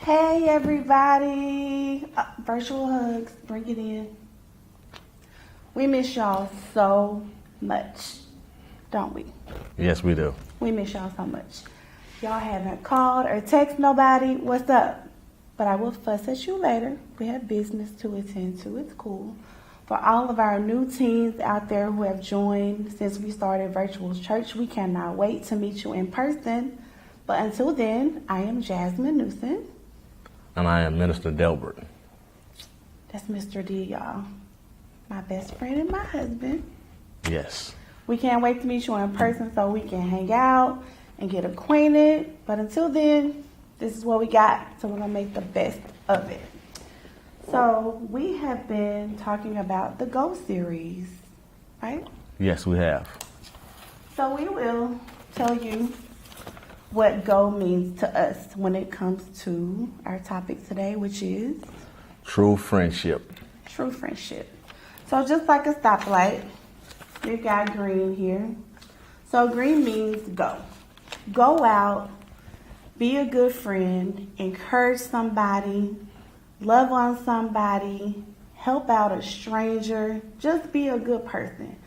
Hey everybody, virtual hugs, bring it in. We miss y'all so much, don't we? Yes, we do. We miss y'all so much. Y'all haven't called or text nobody, what's up? But I will fuss at you later. We have business to attend to, it's cool. For all of our new teens out there who have joined since we started Virtual Church, we cannot wait to meet you in person. But until then, I am Jasmine Newsom. And I am Minister Delbert. That's Mr. D, y'all. My best friend and my husband. Yes. We can't wait to meet you in person so we can hang out and get acquainted. But until then, this is what we got. So we're going to make the best of it. So we have been talking about the Go series, right? Yes, we have. So we will tell you what Go means to us when it comes to our topic today, which is True friendship. true friendship. So just like a stoplight, we've got green here. So green means go. Go out, be a good friend, encourage somebody, love on somebody, help out a stranger, just be a good person.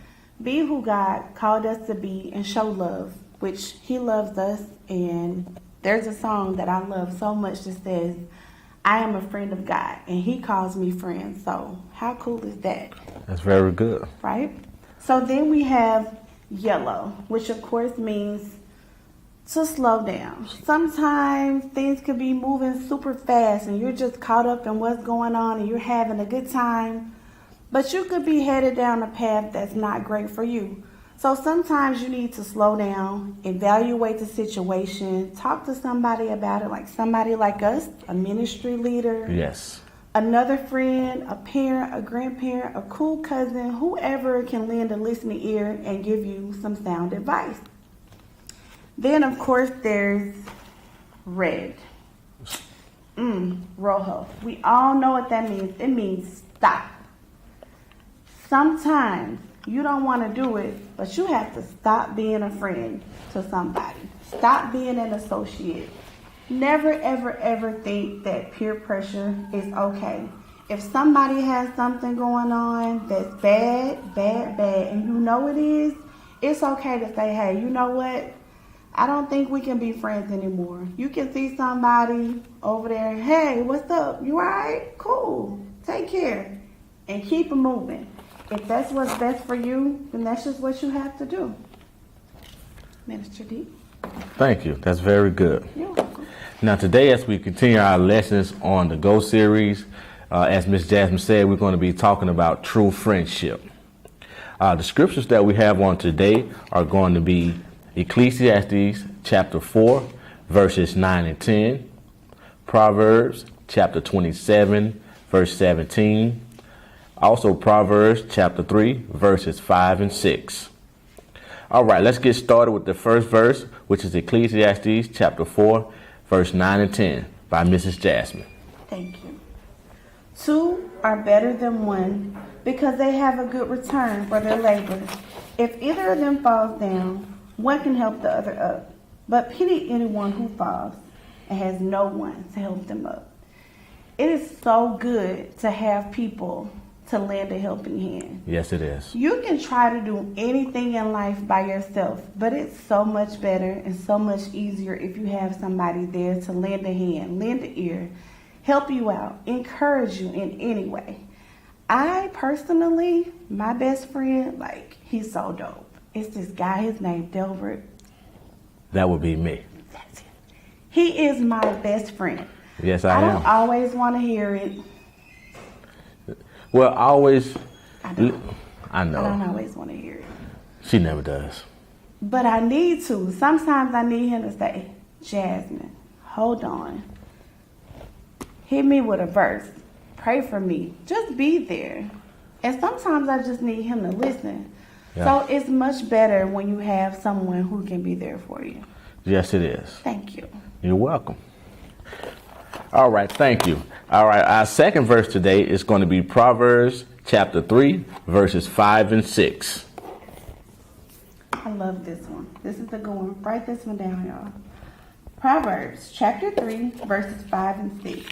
Be who God called us to be and show love, which He loves us. And there's a song that I love so much that says, I am a friend of God and He calls me friend. So how cool is that? That's very good. Right? So then we have yellow, which of course means to slow down. Sometimes things could be moving super fast and you're just caught up in what's going on and you're having a good time, but you could be headed down a path that's not great for you. So sometimes you need to slow down, evaluate the situation, talk to somebody about it, like somebody like us, a ministry leader. Yes. Another friend, a parent, a grandparent, a cool cousin, whoever can lend a listening ear and give you some sound advice. Then, of course, there's red. Rojo. We all know what that means. It means stop. Sometimes you don't want to do it, but you have to stop being a friend to somebody. Stop being an associate. Never, ever, ever think that peer pressure is okay. If somebody has something going on that's bad, and you know it is, it's okay to say, hey, you know what? I don't think we can be friends anymore. You can see somebody over there, hey, what's up? You all right? Cool. Take care. And keep it moving. If that's what's best for you, then that's just what you have to do. Minister D. Thank you. That's very good. You're welcome. Now today, as we continue our lessons on the Go series, as Miss Jasmine said, we're going to be talking about true friendship. The scriptures that we have on today are going to be Ecclesiastes chapter 4, verses 9 and 10, Proverbs chapter 27, verse 17, also Proverbs chapter 3, verses 5 and 6. All right, let's get started with the first verse, which is Ecclesiastes chapter 4, verse 9 and 10 by Mrs. Jasmine. Thank you. Two are better than one because they have a good return for their labor. If either of them falls down, one can help the other up. But pity anyone who falls and has no one to help them up. It is so good to have people to lend a helping hand. Yes, it is. You can try to do anything in life by yourself, but it's so much better and so much easier if you have somebody there to lend a hand, lend an ear, help you out, encourage you in any way. I personally, my best friend, he's so dope. It's this guy, his name Delbert. That would be me. That's it. He is my best friend. Yes, I am. I don't always want to hear it. Well, always. I know. I I don't always want to hear it. She never does. But I need to. Sometimes I need him to say, Jasmine, hold on. Hit me with a verse. Pray for me. Just be there. And sometimes I just need him to listen. Yeah. So it's much better when you have someone who can be there for you. Yes, it is. Thank you. You're welcome. All right, thank you. All right, our second verse today is going to be Proverbs chapter 3, verses 5 and 6. I love this one. This is the good one. Write this one down, y'all. Proverbs chapter 3, verses 5 and 6.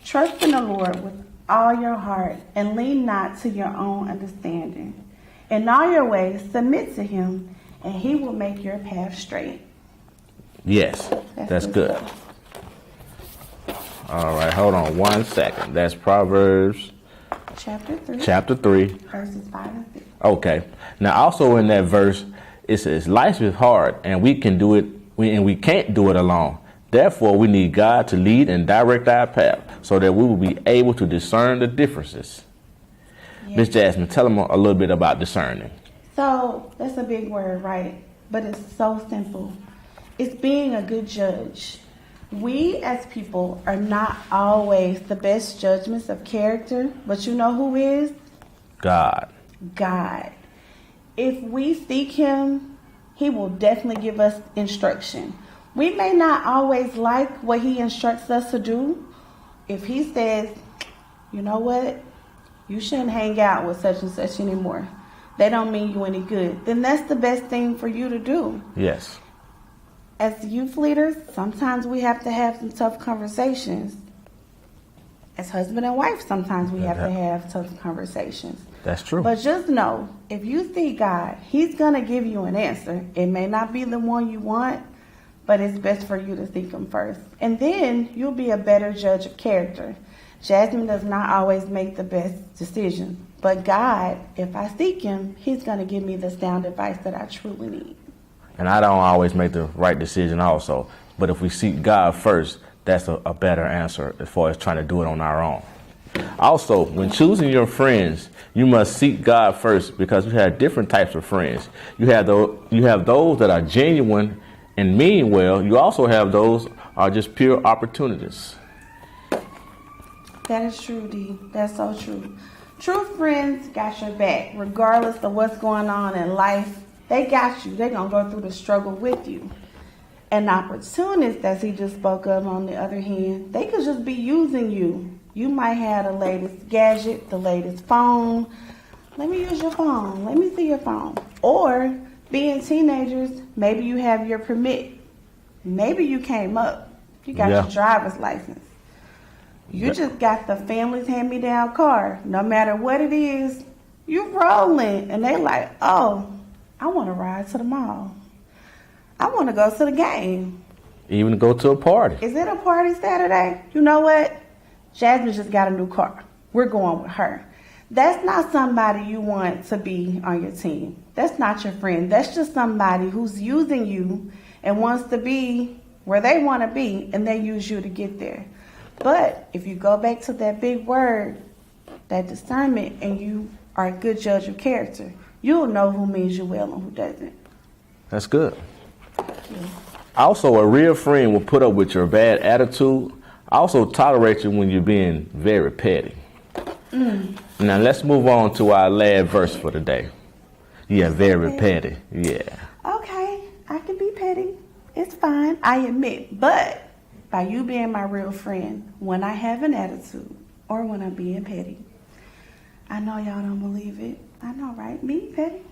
Trust in the Lord with all your heart and lean not to your own understanding. In all your ways submit to him, and he will make your path straight. Yes, that's good. stuff. All right, hold on 1 second. That's Proverbs Chapter 3, verses 5 and 6. Okay. Now, also in that verse, it says, life is hard, and we can do it, and we can't do it alone. Therefore, we need God to lead and direct our path so that we will be able to discern the differences. Miss Jasmine, tell them a little bit about discerning. So that's a big word, right? But it's so simple. It's being a good judge. We as people are not always the best judgments of character, but you know who is? God. God. If we seek him, he will definitely give us instruction. We may not always like what he instructs us to do. If he says, you know what, you shouldn't hang out with such and such anymore, they don't mean you any good, then that's the best thing for you to do. Yes. As youth leaders, sometimes we have to have some tough conversations. As husband and wife, sometimes we have to have tough conversations. That's true. But just know, if you seek God, he's going to give you an answer. It may not be the one you want, but it's best for you to seek him first. And then you'll be a better judge of character. Jasmine does not always make the best decision. But God, if I seek him, he's going to give me the sound advice that I truly need. And I don't always make the right decision also. But if we seek God first, that's a better answer as far as trying to do it on our own. Also, when choosing your friends, you must seek God first because you have different types of friends. You have those that are genuine and mean well. You also have those are just pure opportunists. That is true, D. That's so true. True friends got your back, regardless of what's going on in life. They got you. They're going to go through the struggle with you. And opportunists, as he just spoke of, on the other hand, they could just be using you. You might have the latest gadget, the latest phone. Let me use your phone. Let me see your phone. Or, being teenagers, maybe you have your permit. Maybe you came up. You got your driver's license. You just got the family's hand-me-down car. No matter what it is, you rolling. And they like, oh, I want to ride to the mall. I want to go to the game. Even go to a party. Is it a party Saturday? You know what? Jasmine just got a new car. We're going with her. That's not somebody you want to be on your team. That's not your friend. That's just somebody who's using you and wants to be where they want to be, and they use you to get there. But if you go back to that big word, that discernment, and you are a good judge of character, you'll know who means you well and who doesn't. That's good. Also, a real friend will put up with your bad attitude. Also tolerate you when you're being very petty. Now let's move on to our last verse for the day. Yeah, very petty. Yeah. Okay, I can be petty. It's fine, I admit. But by you being my real friend, when I have an attitude or when I'm being petty, I know y'all don't believe it. I know, right? Me, petty.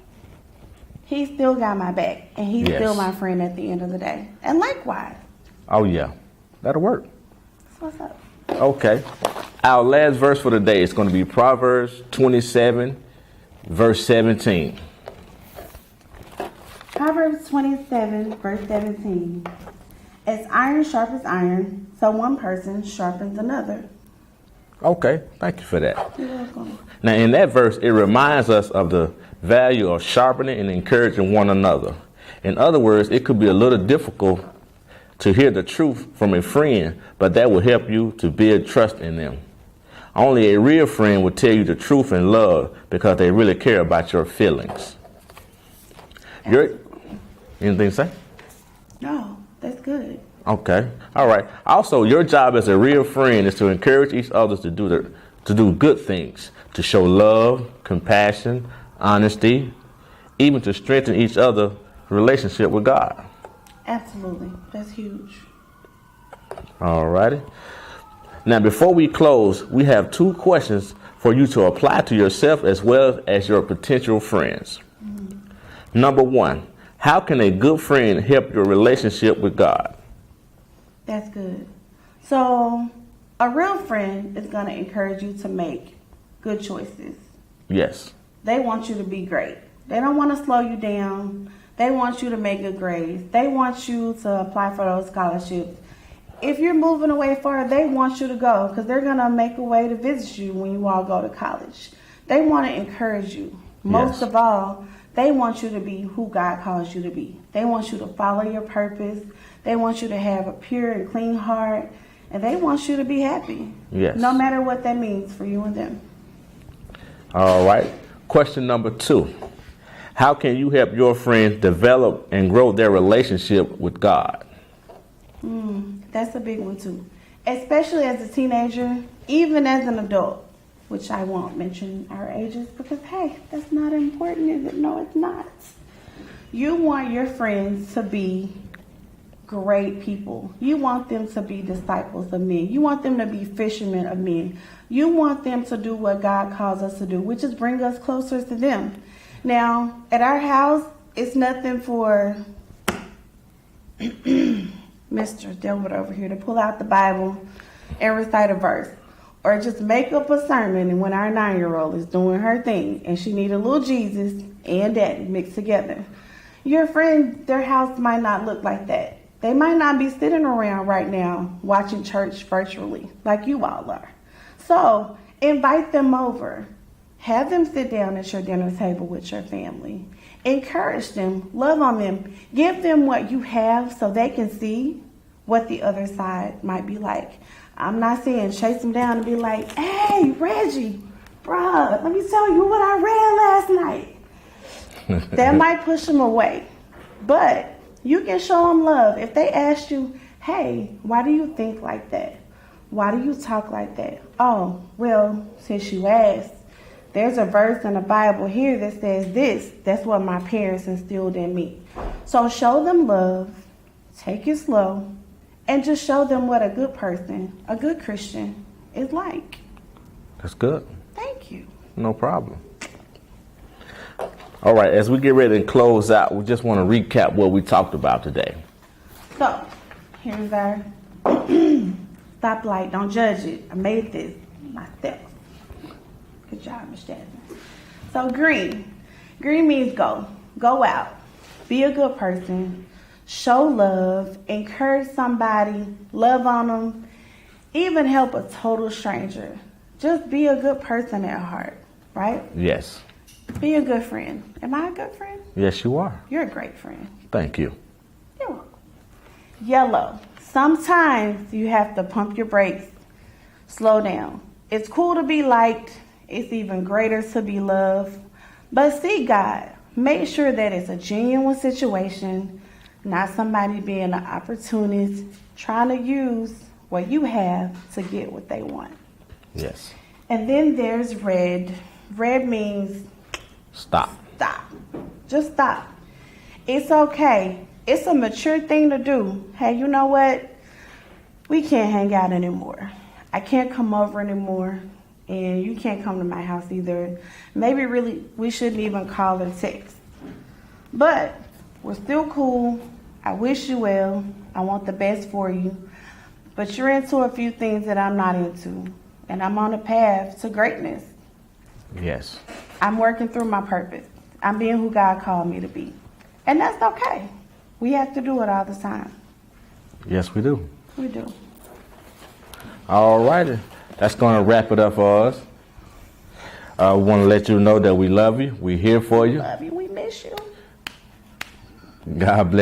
He still got my back, and he's still my friend at the end of the day. And likewise. Oh, yeah. That'll work. That's what's up. Okay. Our last verse for the day is going to be Proverbs 27, verse 17. Proverbs 27, verse 17. As iron sharpens iron, so one person sharpens another. Okay. Thank you for that. You're welcome. Now, in that verse, it reminds us of the value of sharpening and encouraging one another. In other words, it could be a little difficult to hear the truth from a friend, but that will help you to build trust in them. Only a real friend will tell you the truth in love because they really care about your feelings. Anything to say? No, that's good. Okay. All right. Also, your job as a real friend is to encourage each other to do good things, to show love, compassion, honesty, even to strengthen each other's relationship with God. Absolutely. That's huge. All righty. Now, before we close, we have 2 questions for you to apply to yourself as well as your potential friends. Number 1, how can a good friend help your relationship with God? That's good. So, a real friend is going to encourage you to make good choices. Yes. They want you to be great. They don't want to slow you down. They want you to make good grades. They want you to apply for those scholarships. If you're moving away far, they want you to go because they're going to make a way to visit you when you all go to college. They want to encourage you. Most of all, they want you to be who God calls you to be. They want you to follow your purpose. They want you to have a pure and clean heart. And they want you to be happy. Yes. No matter what that means for you and them. All right. Question number 2. How can you help your friends develop and grow their relationship with God? That's a big one too. Especially as a teenager, even as an adult, which I won't mention our ages because, hey, that's not important, is it? No, it's not. You want your friends to be great people. You want them to be disciples of men. You want them to be fishermen of men. You want them to do what God calls us to do, which is bring us closer to them. Now, at our house, it's nothing for Mr. Delwood over here to pull out the Bible and recite a verse. Or just make up a sermon and when our 9-year-old is doing her thing and she need a little Jesus and daddy mixed together. Your friend, their house might not look like that. They might not be sitting around right now watching church virtually like you all are. So invite them over. Have them sit down at your dinner table with your family. Encourage them. Love on them. Give them what you have so they can see what the other side might be like. I'm not saying chase them down and be like, hey, Reggie, bruh, let me tell you what I read last night. That might push them away. But you can show them love. If they ask you, hey, why do you think like that? Why do you talk like that? Oh, well, since you asked, there's a verse in the Bible here that says this. That's what my parents instilled in me. So show them love, take it slow, and just show them what a good person, a good Christian, is like. That's good. Thank you. No problem. All right, as we get ready to close out, we just want to recap what we talked about today. So, here's our stoplight. Don't judge it. I made this myself. Good job, Miss Jasmine. So, green. Green means go. Go out. Be a good person. Show love. Encourage somebody. Love on them. Even help a total stranger. Just be a good person at heart, right? Yes. Be a good friend. Am I a good friend? Yes, you are. You're a great friend. Thank you. You're welcome. Yellow. Sometimes you have to pump your brakes. Slow down. It's cool to be liked. It's even greater to be loved. But seek God. Make sure that it's a genuine situation, not somebody being an opportunist, trying to use what you have to get what they want. Yes. And then there's red. Red means Stop. stop. Just stop. It's okay. It's a mature thing to do. Hey, you know what? We can't hang out anymore. I can't come over anymore. And you can't come to my house either. Maybe really we shouldn't even call or text. But we're still cool. I wish you well. I want the best for you. But you're into a few things that I'm not into. And I'm on a path to greatness. Yes. I'm working through my purpose. I'm being who God called me to be. And that's okay. We have to do it all the time. Yes, we do. We do. All righty. That's going to wrap it up for us. We want to let you know that we love you. We're here for you. Love you. We miss you. God bless.